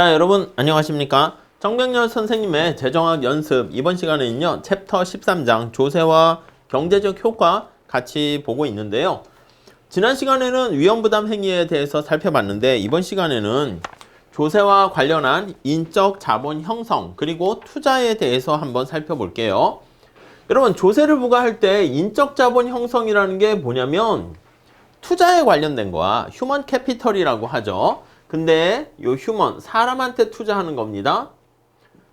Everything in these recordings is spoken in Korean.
자, 여러분 안녕하십니까? 정병렬 선생님의 재정학 연습 이번 시간에는요 챕터 13장 조세와 경제적 효과 같이 보고 있는데요. 지난 시간에는 위험부담 행위에 대해서 살펴봤는데 이번 시간에는 조세와 관련한 인적 자본 형성 그리고 투자에 대해서 한번 살펴볼게요. 여러분 조세를 부과할 때 인적 자본 형성이라는 게 뭐냐면 투자에 관련된 거야. 휴먼 캐피털이라고 하죠. 근데 요 휴먼, 사람한테 투자하는 겁니다.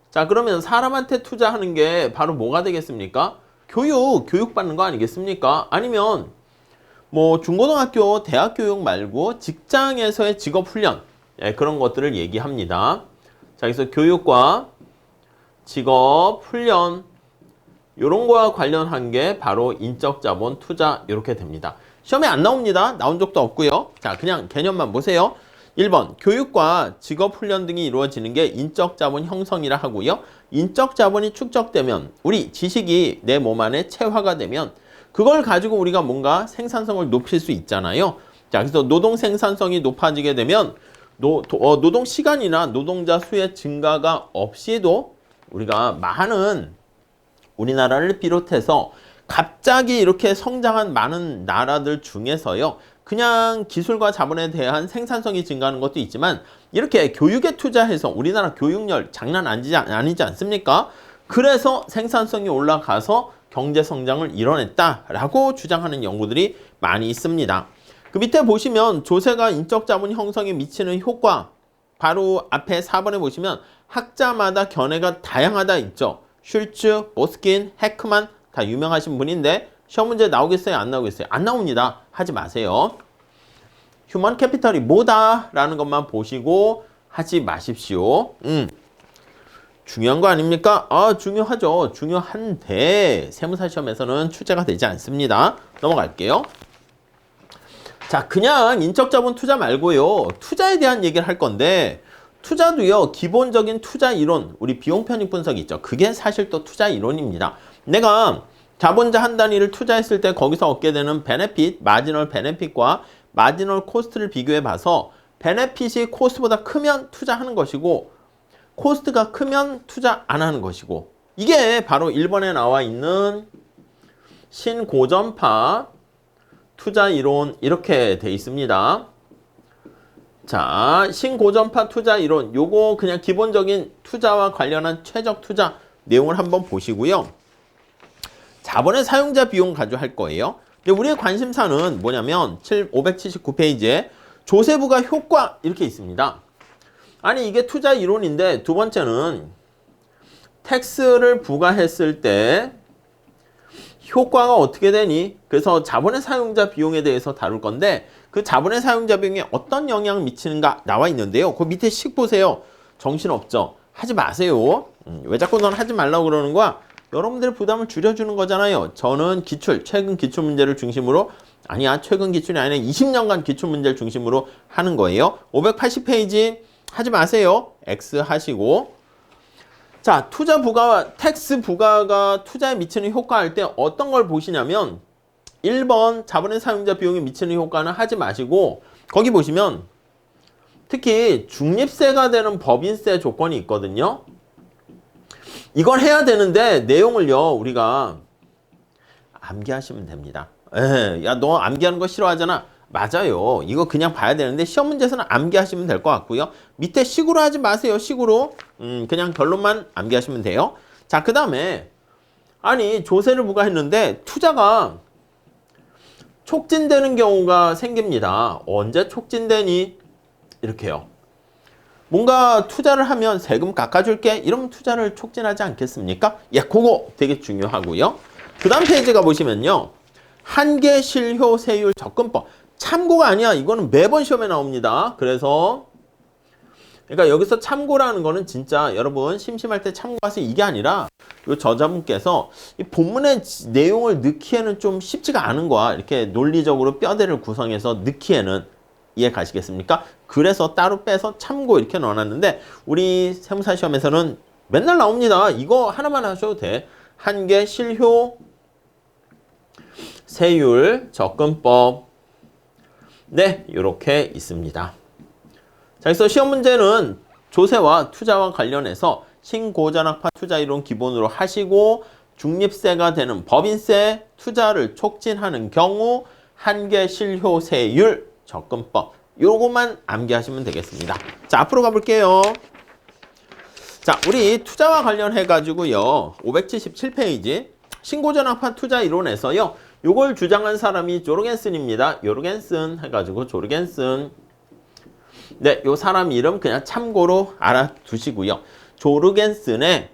자, 그러면 사람한테 투자하는 게 바로 뭐가 되겠습니까? 교육받는 거 아니겠습니까? 아니면 뭐 중고등학교, 대학 교육 말고 직장에서의 직업 훈련, 그런 것들을 얘기합니다. 자, 그래서 교육과 직업 훈련 요런 거와 관련한 게 바로 인적 자본 투자 이렇게 됩니다. 시험에 안 나옵니다. 나온 적도 없고요. 자, 그냥 개념만 보세요. 1번 교육과 직업훈련 등이 이루어지는 게 인적 자본 형성이라 하고요. 인적 자본이 축적되면 우리 지식이 내 몸 안에 체화가 되면 그걸 가지고 우리가 뭔가 생산성을 높일 수 있잖아요. 자, 그래서 노동 생산성이 높아지게 되면 노동 시간이나 노동자 수의 증가가 없이도 우리가 많은 우리나라를 비롯해서 갑자기 이렇게 성장한 많은 나라들 중에서요. 그냥 기술과 자본에 대한 생산성이 증가하는 것도 있지만 이렇게 교육에 투자해서 우리나라 교육열 장난 아니지 않습니까? 그래서 생산성이 올라가서 경제 성장을 이뤄냈다라고 주장하는 연구들이 많이 있습니다. 그 밑에 보시면 조세가 인적 자본 형성에 미치는 효과 바로 앞에 4번에 보시면 학자마다 견해가 다양하다 있죠. 슐츠, 보스킨, 헤크만 다 유명하신 분인데 시험 문제 나오겠어요? 안 나오겠어요? 안 나옵니다. 하지 마세요. 휴먼 캐피털이 뭐다? 라는 것만 보시고 하지 마십시오. 중요한 거 아닙니까? 중요하죠. 중요한데 세무사 시험에서는 출제가 되지 않습니다. 넘어갈게요. 자, 그냥 인적 자본 투자 말고요. 투자에 대한 얘기를 할 건데 투자도요. 기본적인 투자 이론, 우리 비용 편익 분석이 있죠. 그게 사실 또 투자 이론입니다. 내가 자본자 한 단위를 투자했을 때 거기서 얻게 되는 베네핏, 마지널 베네핏과 마지널 코스트를 비교해 봐서 베네핏이 코스트보다 크면 투자하는 것이고 코스트가 크면 투자 안 하는 것이고 이게 바로 1번에 나와 있는 신고전파 투자 이론 이렇게 돼 있습니다. 자, 신고전파 투자 이론 요거 그냥 기본적인 투자와 관련한 최적 투자 내용을 한번 보시고요. 자본의 사용자 비용 가지고 할 거예요. 근데 우리의 관심사는 뭐냐면 579페이지에 조세부가 효과 이렇게 있습니다. 아니 이게 투자 이론인데 두 번째는 텍스를 부과했을 때 효과가 어떻게 되니? 그래서 자본의 사용자 비용에 대해서 다룰 건데 그 자본의 사용자 비용에 어떤 영향을 미치는가 나와 있는데요. 그 밑에 식 보세요. 정신없죠? 하지 마세요. 왜 자꾸 넌 하지 말라고 그러는 거야? 여러분들의 부담을 줄여주는 거잖아요. 저는 최근 기출문제를 중심으로 아니야 최근 기출이 아니라 20년간 기출문제를 중심으로 하는 거예요. 580페이지 하지 마세요. X 하시고 자, 투자 부가와 텍스 부가가 투자에 미치는 효과 할 때 어떤 걸 보시냐면 1번 자본의 사용자 비용에 미치는 효과는 하지 마시고 거기 보시면 특히 중립세가 되는 법인세 조건이 있거든요. 이걸 해야 되는데 내용을요 우리가 암기하시면 됩니다. 야, 너 암기하는 거 싫어하잖아. 맞아요. 이거 그냥 봐야 되는데 시험 문제에서는 암기하시면 될 것 같고요. 밑에 식으로 하지 마세요. 식으로 그냥 결론만 암기하시면 돼요. 자, 그 다음에 아니 조세를 부과했는데 투자가 촉진되는 경우가 생깁니다. 언제 촉진되니? 이렇게요. 뭔가 투자를 하면 세금 깎아줄게 이러면 투자를 촉진하지 않겠습니까? 그거 되게 중요하고요. 그 다음 페이지가 보시면요. 한계 실효 세율 접근법 참고가 아니야. 이거는 매번 시험에 나옵니다. 그래서 그러니까 여기서 참고라는 거는 진짜 여러분 심심할 때 참고하세요. 이게 아니라 이 저자분께서 이 본문의 내용을 넣기에는 좀 쉽지가 않은 거야. 이렇게 논리적으로 뼈대를 구성해서 넣기에는 이해 가시겠습니까? 그래서 따로 빼서 참고 이렇게 넣어놨는데 우리 세무사 시험에서는 맨날 나옵니다. 이거 하나만 하셔도 돼. 한계 실효 세율 접근법 네, 이렇게 있습니다. 자, 그래서 시험 문제는 조세와 투자와 관련해서 신고전학파 투자이론 기본으로 하시고 중립세가 되는 법인세 투자를 촉진하는 경우 한계 실효세율 접근법 요것만 암기하시면 되겠습니다. 자, 앞으로 가볼게요. 자, 우리 투자와 관련해 가지고요. 577페이지 신고전학파 투자 이론에서요. 요걸 주장한 사람이 조르겐슨입니다. 요르겐슨 해가지고 조르겐슨. 네, 요 사람 이름 그냥 참고로 알아두시고요. 조르겐슨의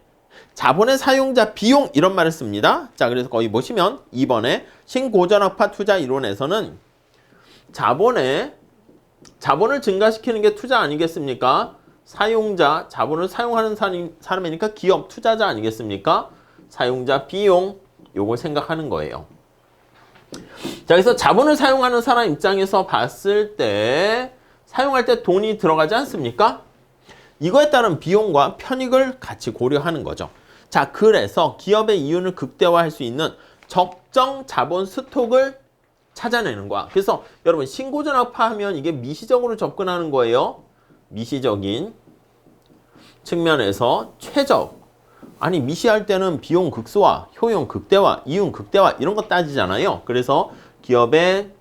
자본의 사용자 비용 이런 말을 씁니다. 자, 그래서 거기 보시면 2번에 신고전학파 투자 이론에서는 자본을 증가시키는 게 투자 아니겠습니까? 사용자, 자본을 사용하는 사람이니까 기업, 투자자 아니겠습니까? 사용자 비용, 요걸 생각하는 거예요. 자, 그래서 자본을 사용하는 사람 입장에서 봤을 때 사용할 때 돈이 들어가지 않습니까? 이거에 따른 비용과 편익을 같이 고려하는 거죠. 자, 그래서 기업의 이윤을 극대화할 수 있는 적정 자본 스톡을 찾아내는 거야. 그래서 여러분 신고전학파 하면 이게 미시적으로 접근하는 거예요. 미시적인 측면에서 최적. 아니 미시할 때는 비용 극소화, 효용 극대화, 이윤 극대화 이런 거 따지잖아요. 그래서 기업의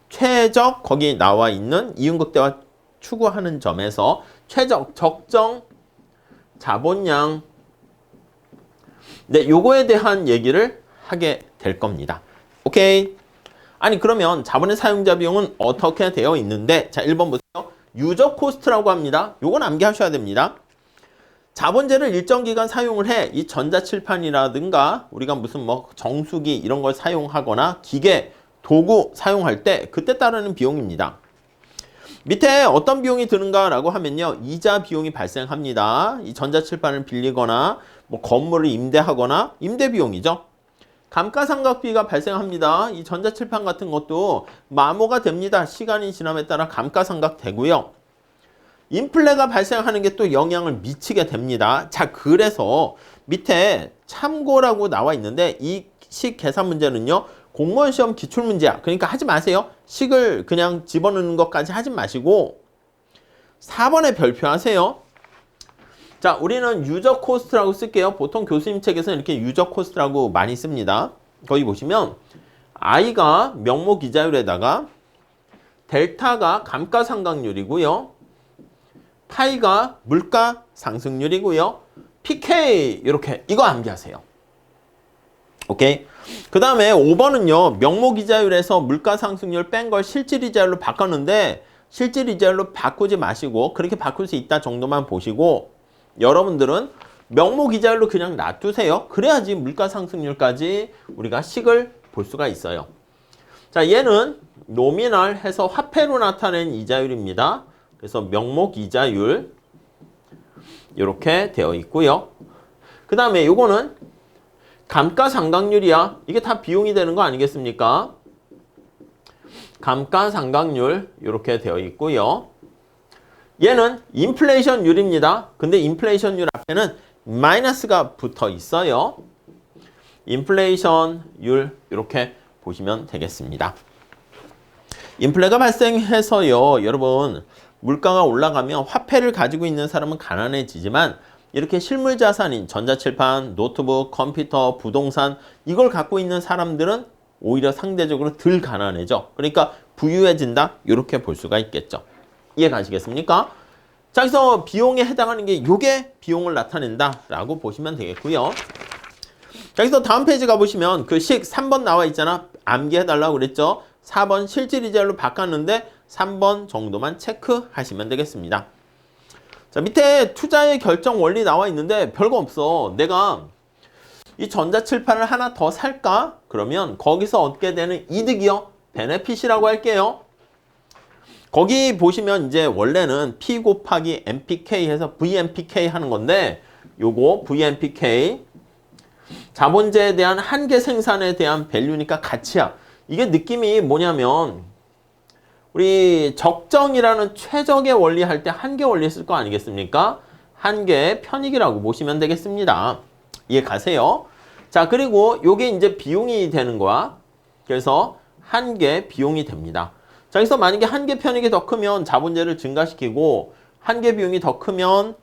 최적 거기 나와 있는 이윤 극대화 추구하는 점에서 최적 적정 자본량 네, 요거에 대한 얘기를 하게 될 겁니다. 오케이. 아니 그러면 자본의 사용자 비용은 어떻게 되어 있는데 자 1번 보세요. 유저 코스트라고 합니다. 요건 암기하셔야 됩니다. 자본재를 일정 기간 사용을 해 이 전자칠판이라든가 우리가 무슨 뭐 정수기 이런 걸 사용하거나 기계, 도구 사용할 때 그때 따르는 비용입니다. 밑에 어떤 비용이 드는가라고 하면요. 이자 비용이 발생합니다. 이 전자칠판을 빌리거나 뭐 건물을 임대하거나 임대 비용이죠. 감가상각비가 발생합니다. 이 전자칠판 같은 것도 마모가 됩니다. 시간이 지남에 따라 감가상각 되고요. 인플레가 발생하는 게 또 영향을 미치게 됩니다. 자, 그래서 밑에 참고라고 나와 있는데 이 식 계산 문제는요. 공무원 시험 기출문제야. 그러니까 하지 마세요. 식을 그냥 집어넣는 것까지 하지 마시고 4번에 별표하세요. 자, 우리는 유저 코스트라고 쓸게요. 보통 교수님 책에서는 이렇게 유저 코스트라고 많이 씁니다. 거기 보시면 I가 명목 이자율에다가 델타가 감가상각률이고요. 파이가 물가 상승률이고요. PK 이렇게 이거 암기하세요. 오케이. 그 다음에 5번은요. 명목이자율에서 물가상승률 뺀 걸 실질이자율로 바꿨는데 실질이자율로 바꾸지 마시고 그렇게 바꿀 수 있다 정도만 보시고 여러분들은 명목이자율로 그냥 놔두세요. 그래야지 물가상승률까지 우리가 식을 볼 수가 있어요. 자, 얘는 노미널 해서 화폐로 나타낸 이자율입니다. 그래서 명목이자율 이렇게 되어 있고요. 그 다음에 요거는 감가상각률이야. 이게 다 비용이 되는 거 아니겠습니까? 감가상각률 이렇게 되어 있고요. 얘는 인플레이션율입니다. 근데 인플레이션율 앞에는 마이너스가 붙어 있어요. 인플레이션율 이렇게 보시면 되겠습니다. 인플레가 발생해서요. 여러분 물가가 올라가면 화폐를 가지고 있는 사람은 가난해지지만 이렇게 실물 자산인 전자칠판, 노트북, 컴퓨터, 부동산 이걸 갖고 있는 사람들은 오히려 상대적으로 덜 가난해져. 그러니까 부유해진다. 이렇게 볼 수가 있겠죠. 이해 가시겠습니까? 자, 그래서 비용에 해당하는 게 요게 비용을 나타낸다 라고 보시면 되겠고요. 자, 그래서 다음 페이지 가보시면 그 식 3번 나와 있잖아. 암기해달라고 그랬죠. 4번 실질이자율로 바꿨는데 3번 정도만 체크하시면 되겠습니다. 자, 밑에 투자의 결정 원리 나와 있는데 별거 없어. 내가 이 전자칠판을 하나 더 살까? 그러면 거기서 얻게 되는 이득이요. 베네핏이라고 할게요. 거기 보시면 이제 원래는 P 곱하기 MPK 해서 VMPK 하는 건데 요거 VMPK 자본재에 대한 한계 생산에 대한 밸류니까 가치야. 이게 느낌이 뭐냐면 우리 적정이라는 최적의 원리 할 때 한계 원리 쓸 거 아니겠습니까? 한계 편익이라고 보시면 되겠습니다. 이해 가세요? 자, 그리고 요게 이제 비용이 되는 거야. 그래서 한계 비용이 됩니다. 자, 그래서 만약에 한계 편익이 더 크면 자본재를 증가시키고 한계 비용이 더 크면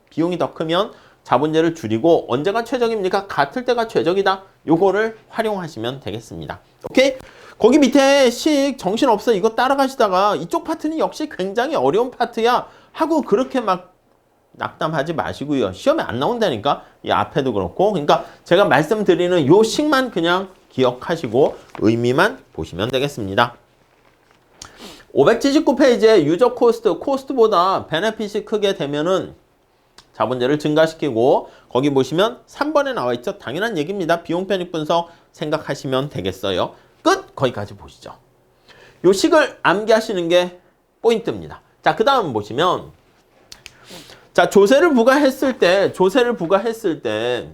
자본재를 줄이고 언제가 최적입니까? 같을 때가 최적이다. 요거를 활용하시면 되겠습니다. 오케이? 거기 밑에 식 정신없어 이거 따라가시다가 이쪽 파트는 역시 굉장히 어려운 파트야 하고 그렇게 막 낙담하지 마시고요. 시험에 안 나온다니까. 이 앞에도 그렇고. 그러니까 제가 말씀드리는 요 식만 그냥 기억하시고 의미만 보시면 되겠습니다. 579페이지에 유저 코스트보다 베네핏이 크게 되면은 자본재를 증가시키고 거기 보시면 3번에 나와 있죠. 당연한 얘기입니다. 비용 편익 분석 생각하시면 되겠어요. 끝! 거기까지 보시죠. 요 식을 암기하시는 게 포인트입니다. 자, 그 다음 보시면 자, 조세를 부과했을 때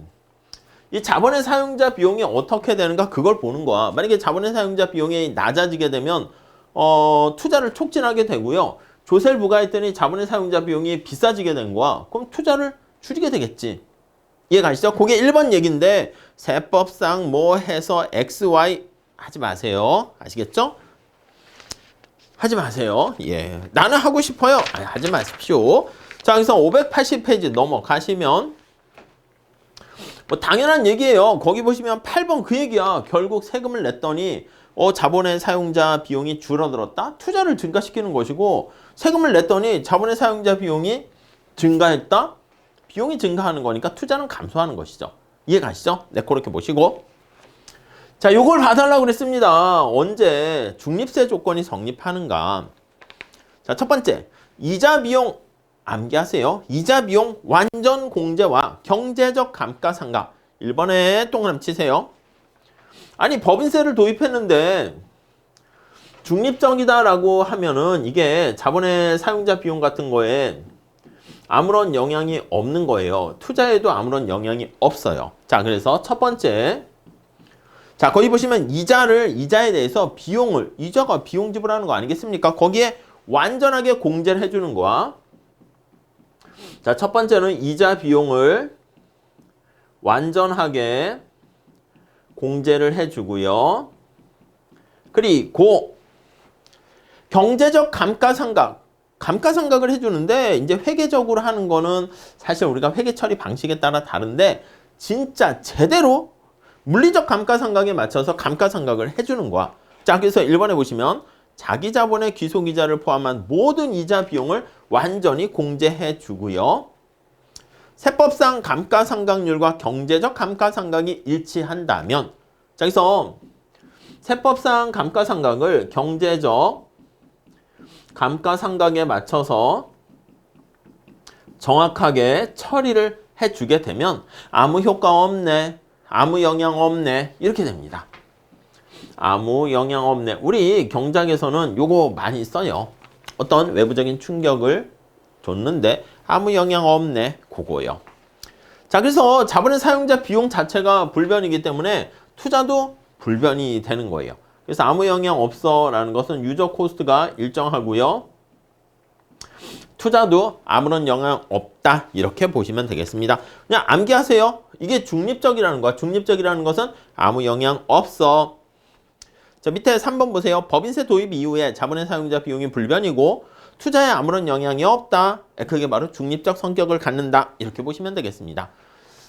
이 자본의 사용자 비용이 어떻게 되는가 그걸 보는 거야. 만약에 자본의 사용자 비용이 낮아지게 되면 투자를 촉진하게 되고요. 조세를 부과했더니 자본의 사용자 비용이 비싸지게 된 거야. 그럼 투자를 줄이게 되겠지. 이해 가시죠? 그게 1번 얘기인데 세법상 뭐 해서 XY 하지 마세요. 아시겠죠? 하지 마세요. 예, 나는 하고 싶어요. 아니, 하지 마십시오. 자, 여기서 580페이지 넘어가시면 뭐 당연한 얘기예요. 거기 보시면 8번 그 얘기야. 결국 세금을 냈더니 자본의 사용자 비용이 줄어들었다? 투자를 증가시키는 것이고 세금을 냈더니 자본의 사용자 비용이 증가했다? 비용이 증가하는 거니까 투자는 감소하는 것이죠. 이해 가시죠? 네, 그렇게 보시고 자, 요걸 봐달라고 그랬습니다. 언제 중립세 조건이 성립하는가? 자, 첫 번째 이자 비용 암기하세요. 이자 비용 완전 공제와 경제적 감가상각 1번에 동그라미 치세요. 아니 법인세를 도입했는데 중립적이다라고 하면은 이게 자본의 사용자 비용 같은 거에 아무런 영향이 없는 거예요. 투자에도 아무런 영향이 없어요. 자, 그래서 첫 번째 자, 거기 보시면 이자에 대해서 이자가 비용 지불하는 거 아니겠습니까? 거기에 완전하게 공제를 해주는 거야. 자, 첫 번째는 이자 비용을 완전하게 공제를 해주고요. 그리고 경제적 감가상각을 해주는데 이제 회계적으로 하는 거는 사실 우리가 회계 처리 방식에 따라 다른데 진짜 제대로 물리적 감가상각에 맞춰서 감가상각을 해주는 거야. 자, 그래서 1번에 보시면 자기 자본의 귀속이자를 포함한 모든 이자 비용을 완전히 공제해 주고요. 세법상 감가상각률과 경제적 감가상각이 일치한다면 자, 여기서 세법상 감가상각을 경제적 감가상각에 맞춰서 정확하게 처리를 해주게 되면 아무 효과 없네, 아무 영향 없네 이렇게 됩니다. 아무 영향 없네. 우리 경작에서는 요거 많이 써요. 어떤 외부적인 충격을 줬는데 아무 영향 없네. 그거요. 자, 그래서 자본의 사용자 비용 자체가 불변이기 때문에 투자도 불변이 되는 거예요. 그래서 아무 영향 없어 라는 것은 유저 코스트가 일정하고요. 투자도 아무런 영향 없다. 이렇게 보시면 되겠습니다. 그냥 암기하세요. 이게 중립적이라는 거야. 중립적이라는 것은 아무 영향 없어. 자, 밑에 3번 보세요. 법인세 도입 이후에 자본의 사용자 비용이 불변이고 투자에 아무런 영향이 없다. 그게 바로 중립적 성격을 갖는다. 이렇게 보시면 되겠습니다.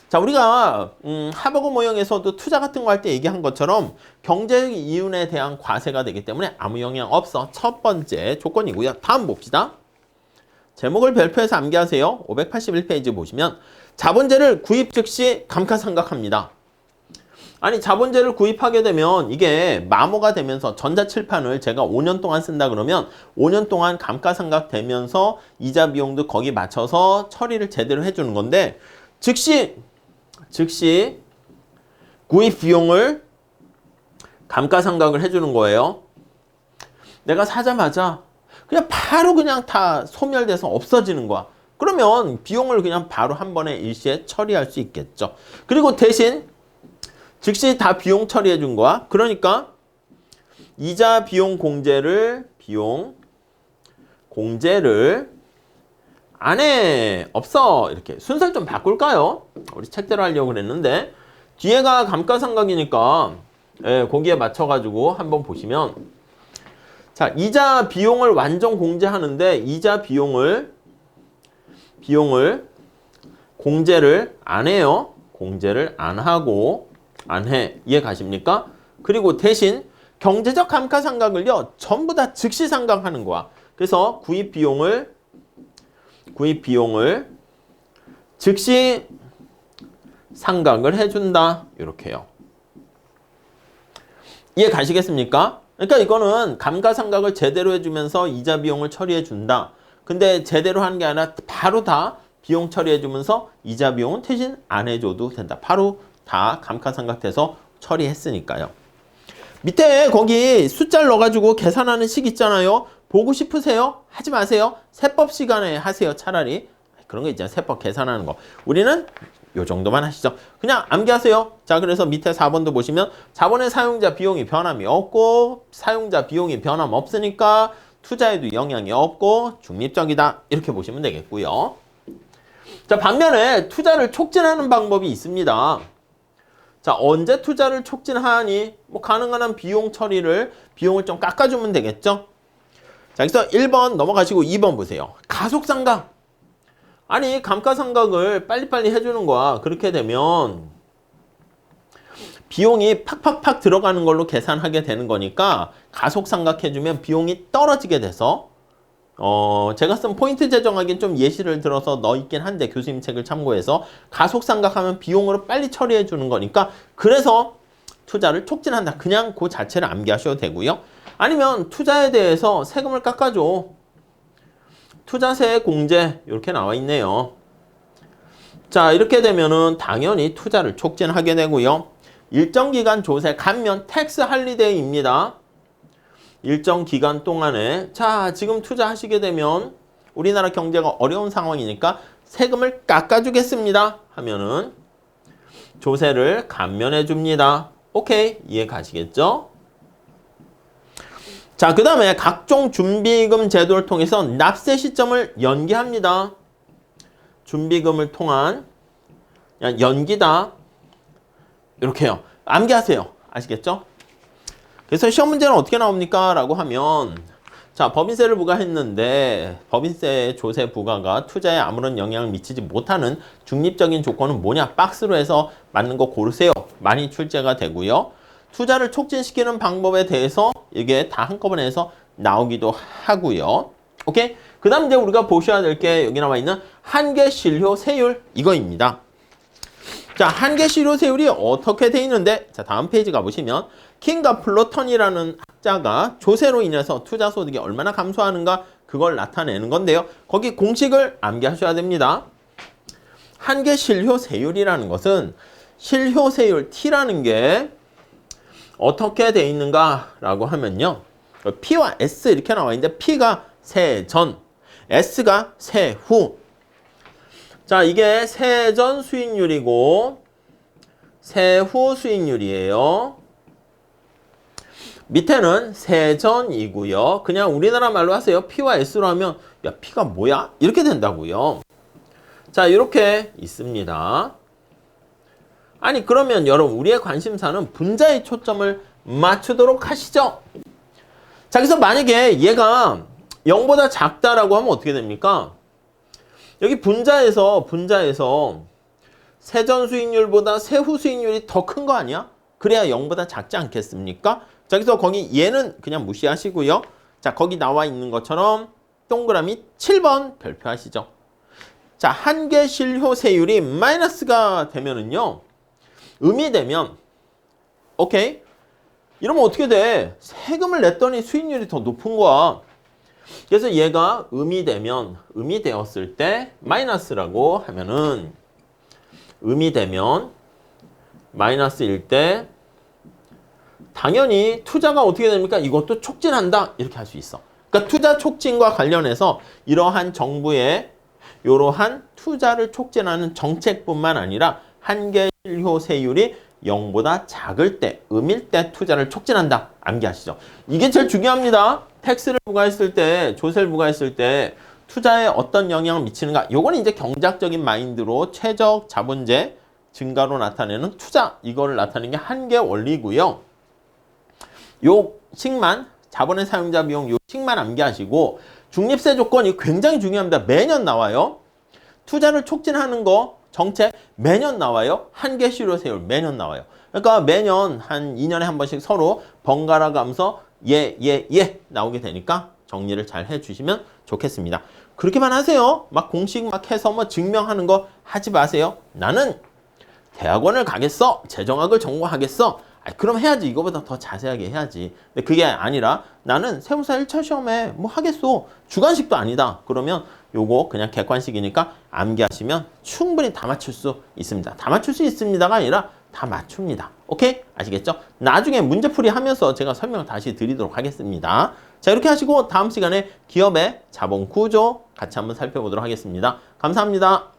자, 우리가 하버그 모형에서도 투자 같은 거 할 때 얘기한 것처럼 경제적 이윤에 대한 과세가 되기 때문에 아무 영향 없어. 첫 번째 조건이고요. 다음 봅시다. 제목을 별표해서 암기하세요. 581페이지 보시면 자본재를 구입 즉시 감가상각합니다. 아니, 자본재를 구입하게 되면 이게 마모가 되면서 전자칠판을 제가 5년 동안 쓴다 그러면 5년 동안 감가상각 되면서 이자 비용도 거기 맞춰서 처리를 제대로 해주는 건데 즉시 구입 비용을 감가상각을 해주는 거예요. 내가 사자마자 그냥 바로 그냥 다 소멸돼서 없어지는 거야. 그러면 비용을 그냥 바로 한 번에 일시에 처리할 수 있겠죠. 그리고 대신 즉시 다 비용 처리해 준 거야. 그러니까 이자 비용 공제를 안 해. 없어. 이렇게 순서를 좀 바꿀까요? 우리 책대로 하려고 그랬는데 뒤에가 감가상각이니까 거기에 맞춰가지고 한번 보시면 자, 이자 비용을 완전 공제하는데 이자 비용을 비용을 공제를 안 해요. 공제를 안 하고 안 해. 이해 가십니까? 그리고 대신 경제적 감가상각을요. 전부 다 즉시 상각하는 거야. 그래서 구입 비용을 즉시 상각을 해준다. 이렇게요. 이해 가시겠습니까? 그러니까 이거는 감가상각을 제대로 해주면서 이자 비용을 처리해준다. 근데 제대로 하는 게 아니라 바로 다 비용 처리해주면서 이자 비용은 대신 안 해줘도 된다. 바로 다 감가상각돼서 처리했으니까요. 밑에 거기 숫자를 넣어가지고 계산하는 식 있잖아요. 보고 싶으세요? 하지 마세요. 세법 시간에 하세요. 차라리. 그런 거 있잖아요. 세법 계산하는 거. 우리는 요 정도만 하시죠. 그냥 암기하세요. 자, 그래서 밑에 4번도 보시면 자본의 사용자 비용이 변함이 없고 사용자 비용이 변함 없으니까 투자에도 영향이 없고 중립적이다. 이렇게 보시면 되겠고요. 자, 반면에 투자를 촉진하는 방법이 있습니다. 자, 언제 투자를 촉진하니? 뭐 가능한 한 비용을 좀 깎아주면 되겠죠? 자, 그래서 1번 넘어가시고 2번 보세요. 가속상각. 아니, 감가상각을 빨리빨리 해주는 거야. 그렇게 되면 비용이 팍팍팍 들어가는 걸로 계산하게 되는 거니까 가속상각 해주면 비용이 떨어지게 돼서 제가 쓴 포인트 제정하기는 좀 예시를 들어서 넣어 있긴 한데 교수님 책을 참고해서 가속상각하면 비용으로 빨리 처리해 주는 거니까 그래서 투자를 촉진한다. 그냥 그 자체를 암기하셔도 되고요. 아니면 투자에 대해서 세금을 깎아줘. 투자세 공제 이렇게 나와 있네요. 자, 이렇게 되면은 당연히 투자를 촉진하게 되고요. 일정 기간 조세 감면 텍스 할리데이입니다. 일정 기간 동안에 자, 지금 투자하시게 되면 우리나라 경제가 어려운 상황이니까 세금을 깎아주겠습니다 하면은 조세를 감면해 줍니다. 오케이, 이해 가시겠죠? 자, 그 다음에 각종 준비금 제도를 통해서 납세 시점을 연기합니다. 준비금을 통한 연기다. 이렇게요. 암기하세요. 아시겠죠? 그래서 시험 문제는 어떻게 나옵니까? 라고 하면 자, 법인세를 부과했는데 법인세 조세 부과가 투자에 아무런 영향을 미치지 못하는 중립적인 조건은 뭐냐? 박스로 해서 맞는 거 고르세요. 많이 출제가 되고요. 투자를 촉진시키는 방법에 대해서 이게 다 한꺼번에 해서 나오기도 하고요. 오케이? 그 다음 이제 우리가 보셔야 될 게 여기 나와 있는 한계실효세율 이거입니다. 자, 한계실효세율이 어떻게 돼 있는데 자, 다음 페이지 가보시면 킹과 플로턴이라는 학자가 조세로 인해서 투자 소득이 얼마나 감소하는가 그걸 나타내는 건데요. 거기 공식을 암기하셔야 됩니다. 한계실효세율이라는 것은 실효세율 T라는 게 어떻게 돼 있는가라고 하면요. P와 S 이렇게 나와 있는데 P가 세전, S가 세후. 자, 이게 세전 수익률이고 세후 수익률이에요. 밑에는 세전이고요. 그냥 우리나라 말로 하세요. P와 S로 하면 야, P가 뭐야? 이렇게 된다고요. 자, 이렇게 있습니다. 아니, 그러면 여러분 우리의 관심사는 분자에 초점을 맞추도록 하시죠. 자, 그래서 만약에 얘가 0보다 작다라고 하면 어떻게 됩니까? 여기 분자에서 세전 수익률보다 세후 수익률이 더 큰 거 아니야? 그래야 0보다 작지 않겠습니까? 자, 그래서 거기 얘는 그냥 무시하시고요. 자, 거기 나와 있는 것처럼 동그라미 7번 별표하시죠. 자, 한계실효세율이 마이너스가 되면은요. 음이 되면 오케이? 이러면 어떻게 돼? 세금을 냈더니 수익률이 더 높은 거야. 그래서 얘가 음이 되었을 때 마이너스라고 하면은 음이 되면 마이너스일 때 당연히 투자가 어떻게 됩니까? 이것도 촉진한다. 이렇게 할 수 있어. 그러니까 투자 촉진과 관련해서 이러한 정부의 이러한 투자를 촉진하는 정책뿐만 아니라 한계실효세율이 0보다 작을 때, 음일 때 투자를 촉진한다. 암기하시죠. 이게 제일 중요합니다. 텍스를 부과했을 때, 조세를 부과했을 때 투자에 어떤 영향을 미치는가. 요거는 이제 경제학적인 마인드로 최적 자본재 증가로 나타내는 투자. 이거를 나타내는 게 한계 원리고요. 요 식만, 자본의 사용자 비용 요 식만 암기하시고 중립세 조건이 굉장히 중요합니다. 매년 나와요. 투자를 촉진하는 거 정책 매년 나와요. 한계 실효 세율 매년 나와요. 그러니까 매년 한 2년에 한 번씩 서로 번갈아 가면서 예 나오게 되니까 정리를 잘 해주시면 좋겠습니다. 그렇게만 하세요. 막 공식 막 해서 뭐 증명하는 거 하지 마세요. 나는 대학원을 가겠어. 재정학을 전공하겠어. 그럼 해야지. 이거보다 더 자세하게 해야지. 근데 그게 아니라 나는 세무사 1차 시험에 뭐 하겠어. 주관식도 아니다. 그러면 요거 그냥 객관식이니까 암기하시면 충분히 다 맞출 수 있습니다. 다 맞출 수 있습니다가 아니라 다 맞춥니다. 오케이? 아시겠죠? 나중에 문제풀이 하면서 제가 설명을 다시 드리도록 하겠습니다. 자, 이렇게 하시고 다음 시간에 기업의 자본 구조 같이 한번 살펴보도록 하겠습니다. 감사합니다.